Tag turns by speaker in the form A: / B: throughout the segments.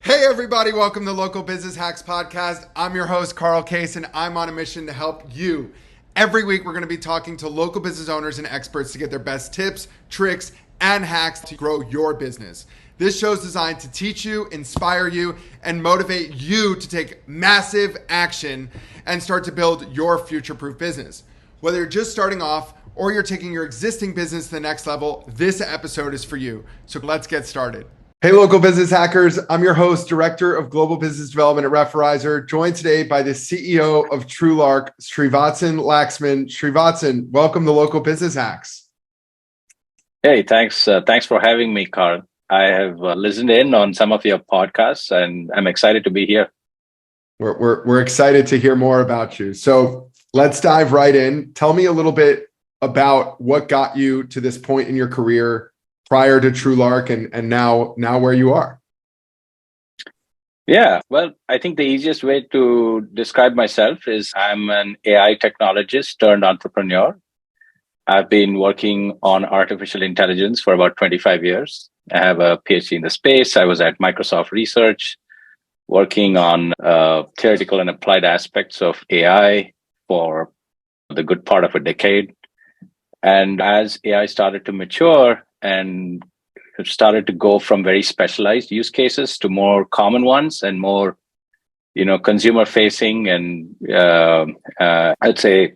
A: Hey everybody, welcome to Local Business Hacks Podcast. I'm your host, Carl Case, and I'm on a mission to help you. Every week, we're going to be talking to local business owners and experts to get their best tips, tricks, and hacks to grow your business. This show is designed to teach you, inspire you, and motivate you to take massive action and start to build your future-proof business. Whether you're just starting off or you're taking your existing business to the next level, this episode is for you. So let's get started. Hey, local business hackers. I'm your host, Director of Global Business Development at Referrizer, joined today by the CEO of TrueLark, Srivatsan Laxman. Srivatsan, welcome to Local Business Hacks.
B: Hey, thanks. Thanks for having me, Carl. I have listened in on some of your podcasts, and I'm excited to be here.
A: We're excited to hear more about you. So let's dive right in. Tell me a little bit about what got you to this point in your career prior to TrueLark and now where you are.
B: Yeah, well, I think the easiest way to describe myself is I'm an AI technologist turned entrepreneur. I've been working on artificial intelligence for about 25 years. I have a PhD in the space. I was at Microsoft Research working on theoretical and applied aspects of AI for the good part of a decade. And as AI started to mature and it started to go from very specialized use cases to more common ones and more, consumer facing and I'd say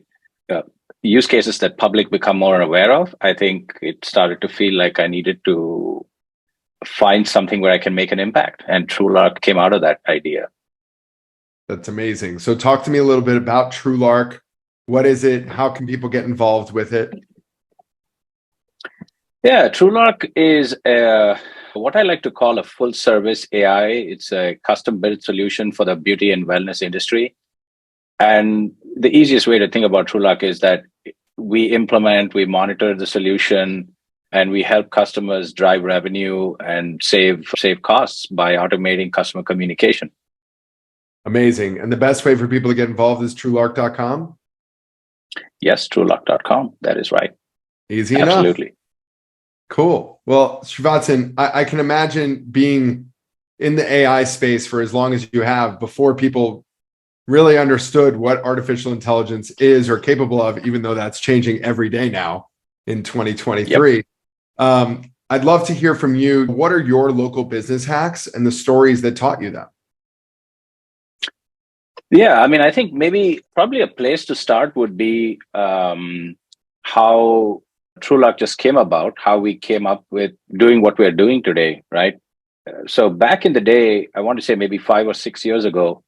B: use cases that public become more aware of, I think it started to feel like I needed to find something where I can make an impact. And TrueLark came out of that idea.
A: That's amazing. So talk to me a little bit about TrueLark. What is it? How can people get involved with it?
B: Yeah, TrueLark is what I like to call a full service AI. It's a custom built solution for the beauty and wellness industry. And the easiest way to think about TrueLark is that we monitor the solution, and we help customers drive revenue and save costs by automating customer communication.
A: Amazing. And the best way for people to get involved is TrueLark.com?
B: Yes, TrueLark.com. That is right.
A: Easy enough.
B: Absolutely.
A: Cool. Well, Srivatsan, I can imagine being in the AI space for as long as you have before people really understood what artificial intelligence is or capable of, even though that's changing every day now in 2023. Yep. I'd love to hear from you. What are your local business hacks and the stories that taught you them?
B: Yeah, I think probably a place to start would be how TrueLark just came about, how we came up with doing what we're doing today, right? So back in the day, I want to say maybe 5 or 6 years ago,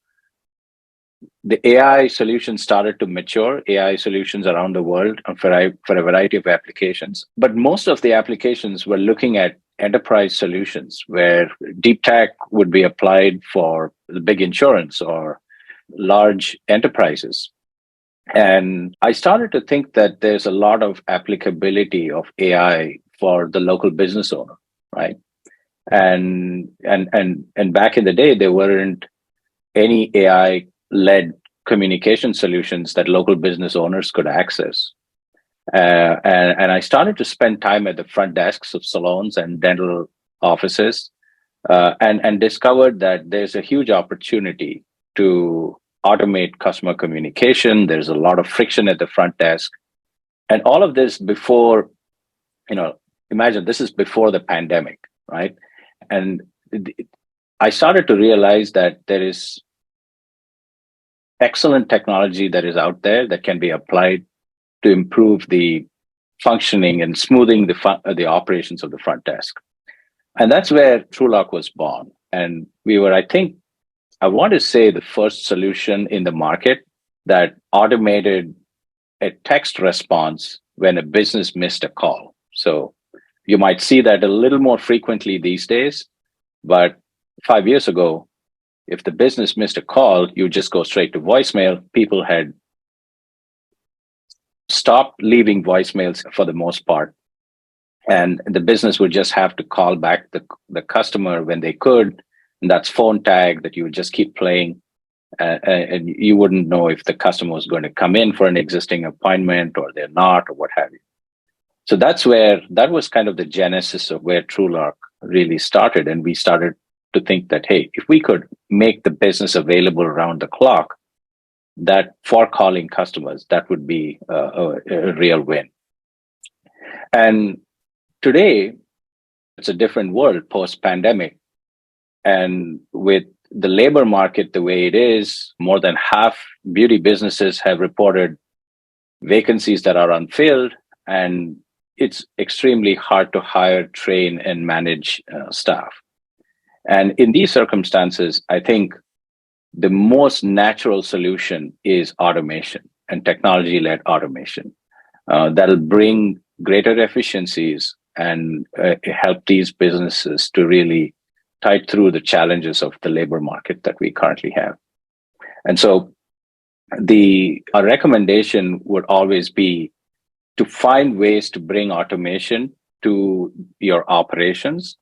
B: the AI solutions started to mature, AI solutions around the world for a variety of applications. But most of the applications were looking at enterprise solutions where deep tech would be applied for the big insurance or large enterprises. And I started to think that there's a lot of applicability of AI for the local business owner, right? And back in the day, there weren't any AI-led communication solutions that local business owners could access. And I started to spend time at the front desks of salons and dental offices, and discovered that there's a huge opportunity to automate customer communication. There's a lot of friction at the front desk. And all of this before, imagine this is before the pandemic, right? And I started to realize that there is excellent technology that is out there that can be applied to improve the functioning and smoothing the operations of the front desk. And that's where TrueLark was born. And we were, I want to say, the first solution in the market that automated a text response when a business missed a call. So you might see that a little more frequently these days, but 5 years ago, if the business missed a call, you just go straight to voicemail. People had stopped leaving voicemails for the most part. And the business would just have to call back the customer when they could. And that's phone tag that you would just keep playing. And you wouldn't know if the customer was going to come in for an existing appointment or they're not or what have you. So that was kind of the genesis of where TrueLark really started. And we started to think that, hey, if we could make the business available around the clock, that for calling customers, that would be a real win. And today, it's a different world post-pandemic. And with the labor market the way it is, more than half beauty businesses have reported vacancies that are unfilled, and it's extremely hard to hire, train, and manage staff. And in these circumstances, I think the most natural solution is automation and technology-led automation that'll bring greater efficiencies and help these businesses to really tide through the challenges of the labor market that we currently have. And so our recommendation would always be to find ways to bring automation to your operations.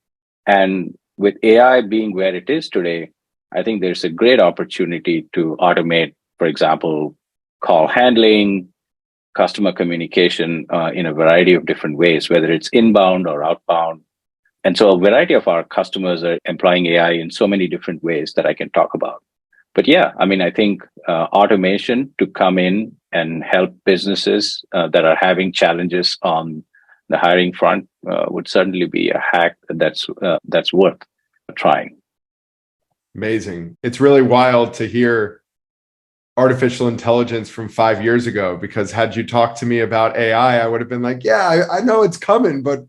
B: And with AI being where it is today, I think there's a great opportunity to automate, for example, call handling, customer communication in a variety of different ways, whether it's inbound or outbound. And so a variety of our customers are employing AI in so many different ways that I can talk about. But yeah, I mean, I think automation to come in and help businesses that are having challenges on the hiring front would certainly be a hack that's worth trying.
A: Amazing. It's really wild to hear artificial intelligence from 5 years ago, because had you talked to me about AI, I would have been like, yeah, I know it's coming, but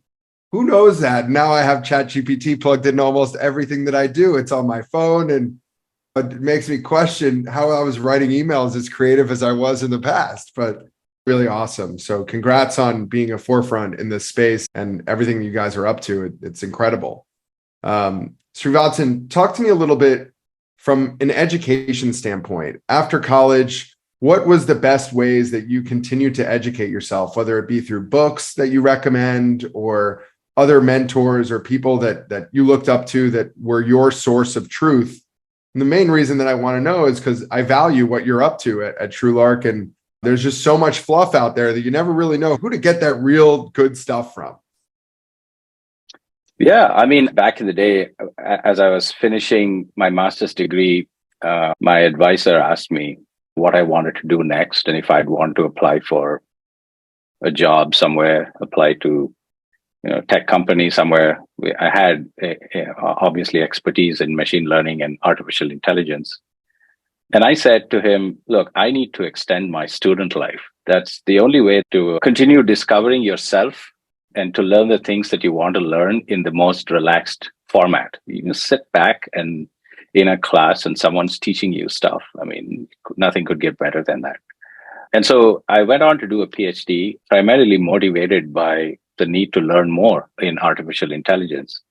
A: who knows that? Now I have ChatGPT plugged in almost everything that I do. It's on my phone, and it makes me question how I was writing emails as creative as I was in the past, but really awesome. So congrats on being a forefront in this space and everything you guys are up to. It's incredible. Srivatsan, talk to me a little bit from an education standpoint. After college, what was the best ways that you continue to educate yourself, whether it be through books that you recommend or other mentors or people that you looked up to that were your source of truth? And the main reason that I want to know is because I value what you're up to at TrueLark, and there's just so much fluff out there that you never really know who to get that real good stuff from.
B: Yeah, I mean, back in the day, as I was finishing my master's degree, my advisor asked me what I wanted to do next, and if I'd want to apply for a job somewhere, apply to tech company somewhere. I had obviously expertise in machine learning and artificial intelligence. And I said to him, look, I need to extend my student life. That's the only way to continue discovering yourself and to learn the things that you want to learn in the most relaxed format. You can sit back and in a class and someone's teaching you stuff. I mean, nothing could get better than that. And so I went on to do a PhD, primarily motivated by the need to learn more in artificial intelligence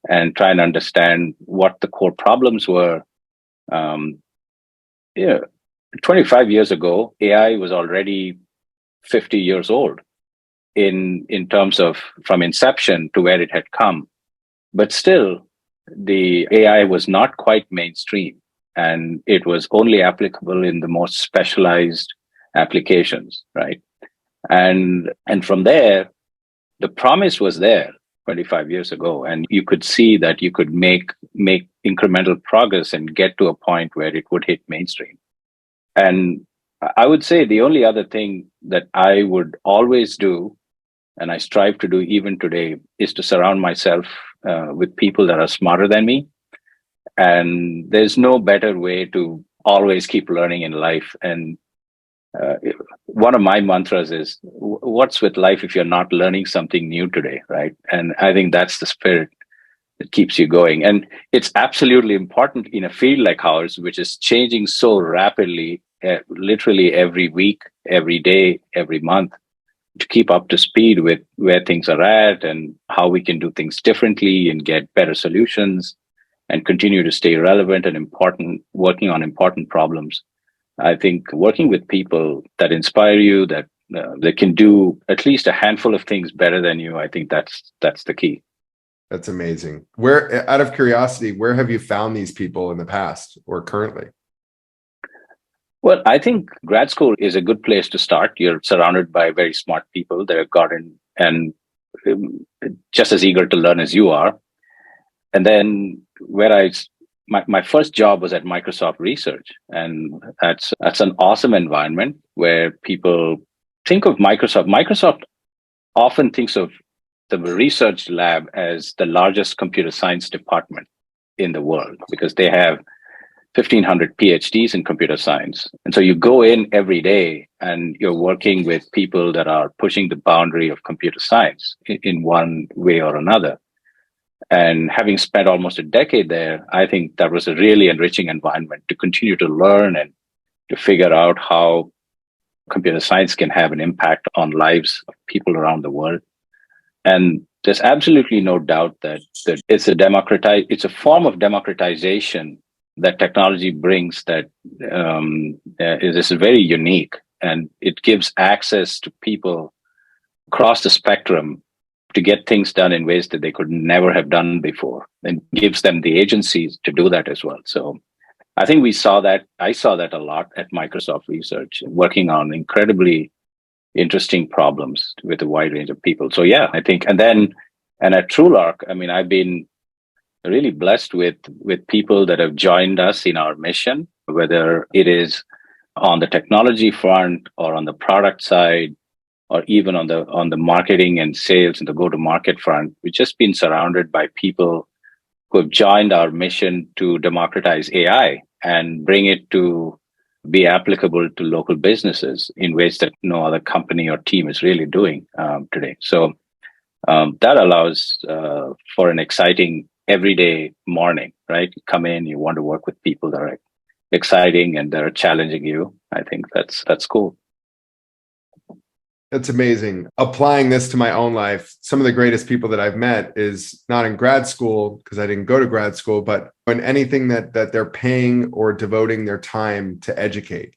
B: and try and understand what the core problems were. 25 years ago, AI was already 50 years old in terms of from inception to where it had come. But still, the AI was not quite mainstream, and it was only applicable in the most specialized applications, right? And from there, the promise was there 25 years ago, and you could see that you could make incremental progress and get to a point where it would hit mainstream. And I would say the only other thing that I would always do, and I strive to do even today, is to surround myself with people that are smarter than me. And there's no better way to always keep learning in life. And one of my mantras is, what's with life if you're not learning something new today, right? And I think that's the spirit that keeps you going. And it's absolutely important in a field like ours, which is changing so rapidly, literally every week, every day, every month, to keep up to speed with where things are at and how we can do things differently and get better solutions and continue to stay relevant and important, working on important problems. I think working with people that inspire you, that they can do at least a handful of things better than you, I think that's the key.
A: That's amazing. Where, out of curiosity, where have you found these people in the past or currently?
B: Well, I think grad school is a good place to start. You're surrounded by very smart people that have gotten and just as eager to learn as you are. And then my first job was at Microsoft Research, and that's an awesome environment where people think of Microsoft. Microsoft often thinks of the research lab as the largest computer science department in the world because they have 1,500 PhDs in computer science. And so you go in every day and you're working with people that are pushing the boundary of computer science in one way or another. And having spent almost a decade there, I think that was a really enriching environment to continue to learn and to figure out how computer science can have an impact on lives of people around the world. And there's absolutely no doubt that it's a form of democratization that technology brings that is very unique, and it gives access to people across the spectrum to get things done in ways that they could never have done before, and gives them the agencies to do that as well. So I think I saw that a lot at Microsoft Research, working on incredibly interesting problems with a wide range of people. So yeah, I think, and at TrueLark, I mean, I've been really blessed with people that have joined us in our mission, whether it is on the technology front or on the product side, or even on the marketing and sales and the go-to-market front. We've just been surrounded by people who have joined our mission to democratize AI and bring it to be applicable to local businesses in ways that no other company or team is really doing today. So that allows for an exciting everyday morning, right? You come in, you want to work with people that are exciting and that are challenging you. I think that's cool.
A: That's amazing. Applying this to my own life, some of the greatest people that I've met is not in grad school, because I didn't go to grad school, but in anything that they're paying or devoting their time to educate,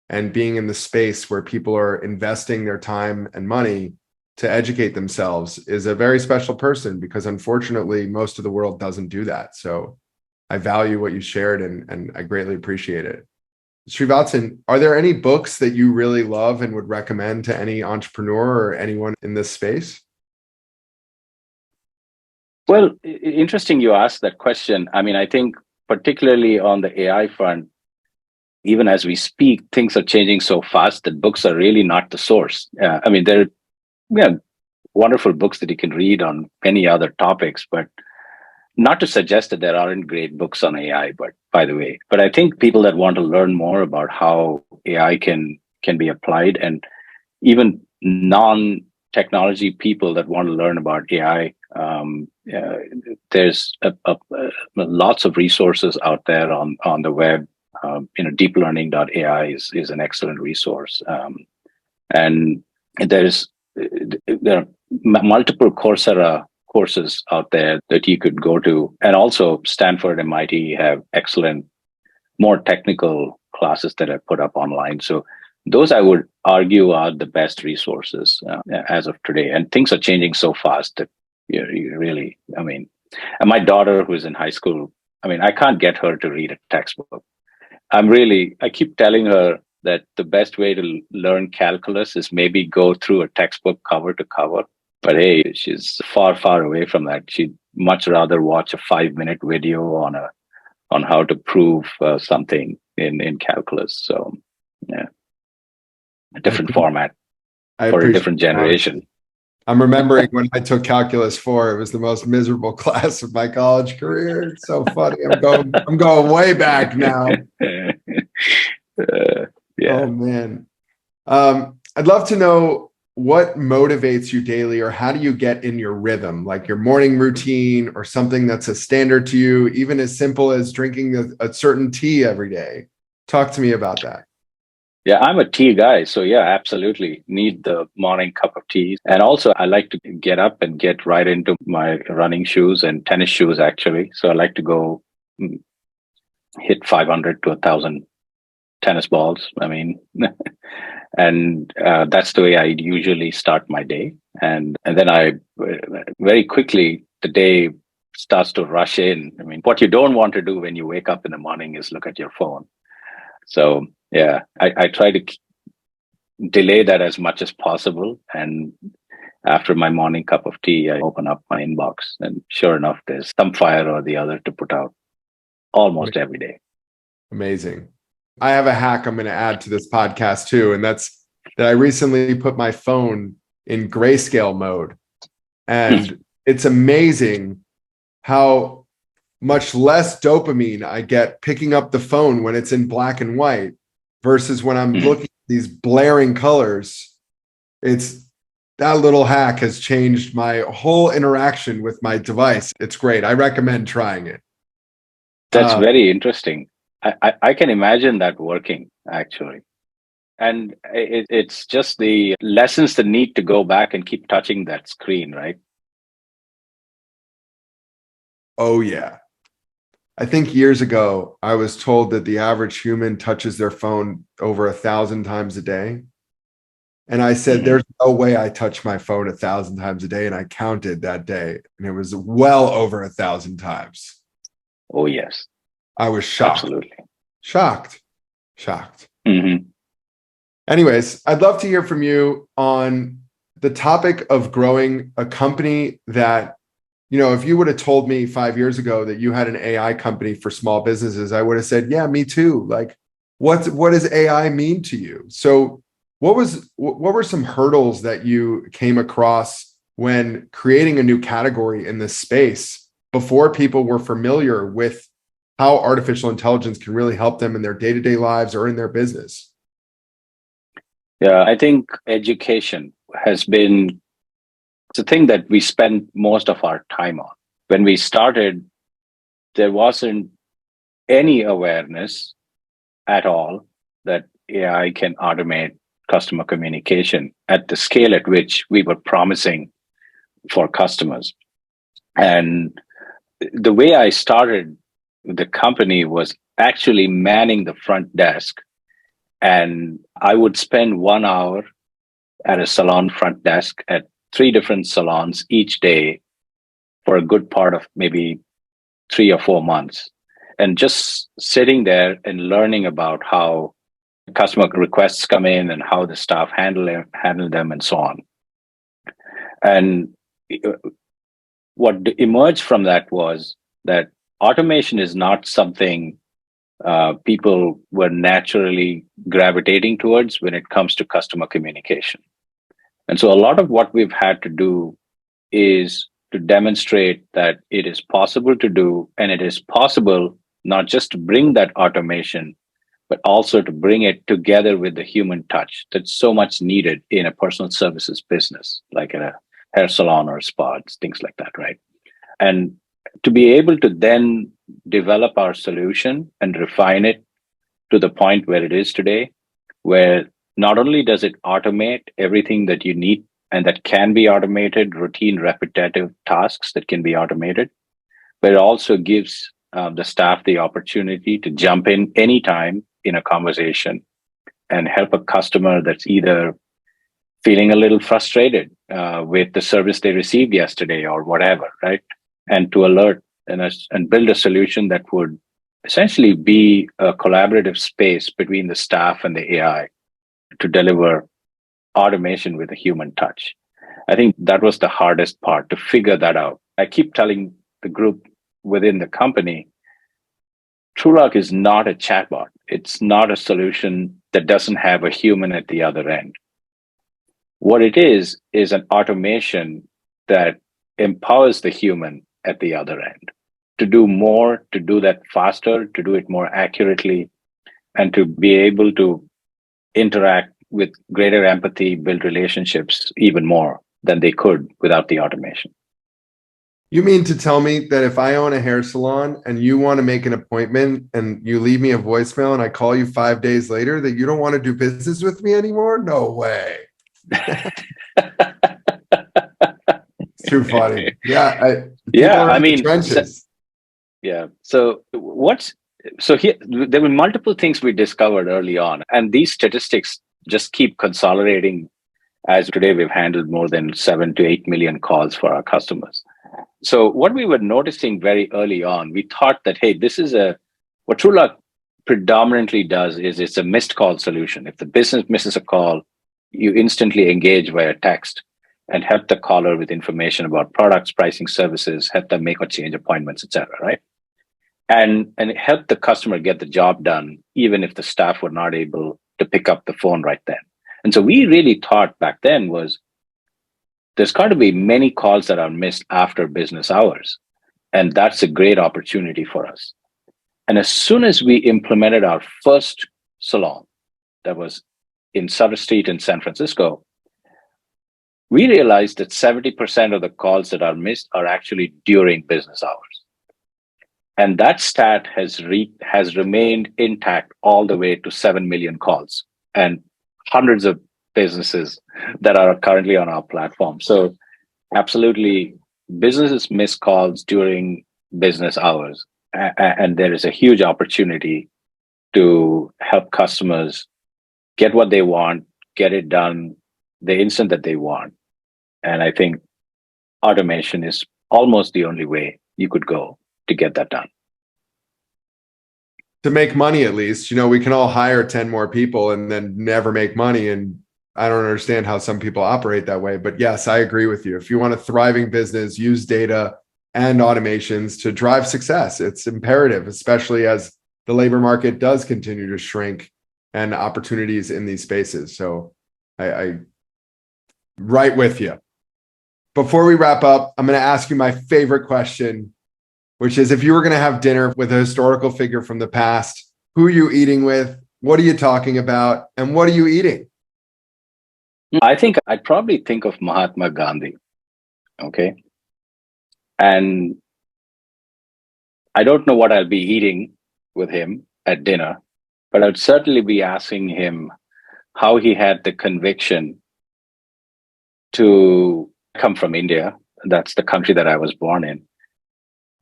A: and being in the space where people are investing their time and money to educate themselves is a very special person, because unfortunately, most of the world doesn't do that. So I value what you shared, and I greatly appreciate it. Srivatsan, are there any books that you really love and would recommend to any entrepreneur or anyone in this space?
B: Well, interesting you asked that question. I mean, I think particularly on the AI front, even as we speak, things are changing so fast that books are really not the source. I mean, there are wonderful books that you can read on many other topics, but not to suggest that there aren't great books on AI, but by the way, but I think people that want to learn more about how AI can be applied, and even non-technology people that want to learn about AI, there's lots of resources out there on the web. Deeplearning.ai is an excellent resource, and there are multiple Coursera courses out there that you could go to. And also Stanford, MIT have excellent, more technical classes that are put up online. So those, I would argue, are the best resources as of today. And things are changing so fast that you really, I mean, and my daughter who's in high school, I mean, I can't get her to read a textbook. I keep telling her that the best way to learn calculus is maybe go through a textbook cover to cover. But hey, she's far, far away from that. She'd much rather watch a 5-minute video on how to prove something in calculus. So, yeah, a different format for a different generation.
A: I'm remembering when I took Calculus 4, it was the most miserable class of my college career. It's so funny. I'm going way back now.
B: Yeah.
A: Oh man. I'd love to know what motivates you daily, or how do you get in your rhythm, like your morning routine or something that's a standard to you, even as simple as drinking a certain tea every day. Talk to me about that.
B: Yeah, I'm a tea guy. So yeah, absolutely need the morning cup of tea. And also I like to get up and get right into my running shoes and tennis shoes, actually. So I like to go hit 500 to 1,000 tennis balls. I mean, and that's the way I usually start my day. And then I very quickly, the day starts to rush in. I mean, what you don't want to do when you wake up in the morning is look at your phone. So yeah, I try to delay that as much as possible. And After my morning cup of tea, I open up my inbox, and sure enough, there's some fire or the other to put out almost every day.
A: Amazing. I have a hack I'm going to add to this podcast too, and that's that I recently put my phone in grayscale mode. And it's amazing how much less dopamine I get picking up the phone when it's in black and white versus when I'm looking at these blaring colors. It's that little hack has changed my whole interaction with my device. It's great. I recommend trying it.
B: That's very interesting. I can imagine that working, actually. And it's just the lessons that need to go back and keep touching that screen, right?
A: Oh, yeah. I think years ago, I was told that the average human touches their phone over 1,000 times a day. And I said, there's no way I touch my phone 1,000 times a day. And I counted that day, and it was well over 1,000 times.
B: Oh, yes.
A: I was shocked.
B: Absolutely.
A: Shocked. Anyways, I'd love to hear from you on the topic of growing a company that, you know, if you would have told me 5 years ago that you had an AI company for small businesses, I would have said, yeah, me too. Like, what does AI mean to you? So what were some hurdles that you came across when creating a new category in this space before people were familiar with how artificial intelligence can really help them in their day-to-day lives or in their business?
B: Yeah, I think education has been the thing that we spend most of our time on. When we started, there wasn't any awareness at all that AI can automate customer communication at the scale at which we were promising for customers. And the way I started the company was actually manning the front desk. And I would spend 1 hour at a salon front desk at 3 different salons each day for a good part of maybe 3 or 4 months. And just sitting there and learning about how customer requests come in and how the staff handle them and so on. And what emerged from that was that automation is not something people were naturally gravitating towards when it comes to customer communication. And so a lot of what we've had to do is to demonstrate that it is possible to do, and it is possible not just to bring that automation, but also to bring it together with the human touch that's so much needed in a personal services business, like in a hair salon or spa, things like that, right? And to be able to then develop our solution and refine it to the point where it is today, where not only does it automate everything that you need and that can be automated, routine, repetitive tasks that can be automated, but it also gives the staff the opportunity to jump in anytime in a conversation and help a customer that's either feeling a little frustrated with the service they received yesterday or whatever, right? And to alert and build a solution that would essentially be a collaborative space between the staff and the AI to deliver automation with a human touch. I think that was the hardest part, to figure that out. I keep telling the group within the company, TrueLark is not a chatbot. It's not a solution that doesn't have a human at the other end. What it is an automation that empowers the human at the other end to do more, to do that faster, to do it more accurately, and to be able to interact with greater empathy, build relationships even more than they could without the automation.
A: You mean to tell me that if I own a hair salon and you want to make an appointment and you leave me a voicemail and I call you 5 days later, that you don't want to do business with me anymore? No way. It's too funny. Yeah.
B: I mean, so here there were multiple things we discovered early on, and these statistics just keep consolidating. As today, we've handled more than 7 to 8 million calls for our customers. So what we were noticing very early on, we thought that, hey, what TrueLark predominantly does is it's a missed call solution. If the business misses a call, you instantly engage via text. and help the caller with information about products, pricing, services, help them make or change appointments, etc. Right? And help the customer get the job done, even if the staff were not able to pick up the phone right then. And so we really thought back then was there's got to be many calls that are missed after business hours. And that's a great opportunity for us. And as soon as we implemented our first salon that was in Sutter Street in San Francisco, we realized that 70% of the calls that are missed are actually during business hours. And that stat has remained intact all the way to 7 million calls and hundreds of businesses that are currently on our platform. So absolutely, businesses miss calls during business hours. And there is a huge opportunity to help customers get what they want, get it done the instant that they want. And I think automation is almost the only way you could go to get that done.
A: To make money, at least, we can all hire 10 more people and then never make money. And I don't understand how some people operate that way. But yes, I agree with you. If you want a thriving business, use data and automations to drive success. It's imperative, especially as the labor market does continue to shrink and opportunities in these spaces. So I right with you. Before we wrap up, I'm going to ask you my favorite question, which is if you were going to have dinner with a historical figure from the past, who are you eating with? What are you talking about? And what are you eating?
B: I think I'd probably think of Mahatma Gandhi. Okay. And I don't know what I'll be eating with him at dinner, but I'd certainly be asking him how he had the conviction to come from India. That's the country that I was born in.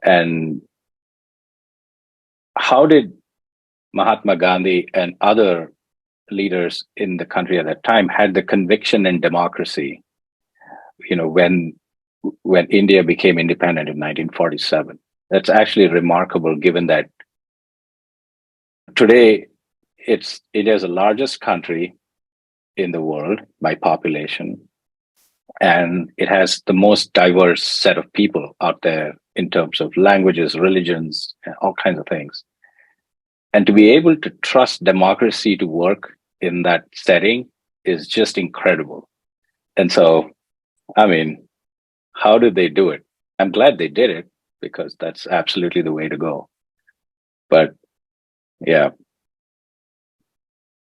B: And how did Mahatma Gandhi and other leaders in the country at that time had the conviction in democracy, when India became independent in 1947? That's actually remarkable, given that today India is the largest country in the world by population, and it has the most diverse set of people out there in terms of languages, religions, and all kinds of things. And to be able to trust democracy to work in that setting is just incredible. And so, how did they do it? I'm glad they did it, because that's absolutely the way to go. But yeah.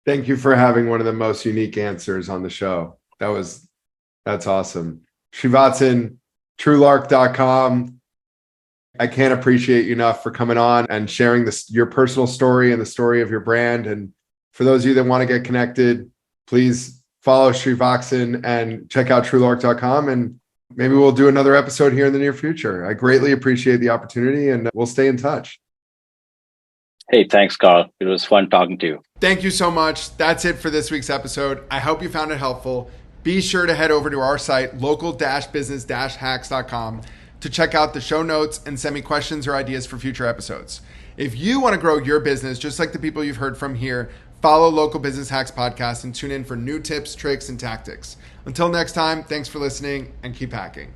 A: Thank you for having one of the most unique answers on the show. That's awesome. Srivatsan, TrueLark.com. I can't appreciate you enough for coming on and sharing your personal story and the story of your brand. And for those of you that want to get connected, please follow Srivatsan and check out TrueLark.com. And maybe we'll do another episode here in the near future. I greatly appreciate the opportunity, and we'll stay in touch.
B: Hey, thanks, Carl. It was fun talking to you.
A: Thank you so much. That's it for this week's episode. I hope you found it helpful. Be sure to head over to our site, local-business-hacks.com, to check out the show notes and send me questions or ideas for future episodes. If you want to grow your business, just like the people you've heard from here, follow Local Business Hacks Podcast and tune in for new tips, tricks, and tactics. Until next time, thanks for listening and keep hacking.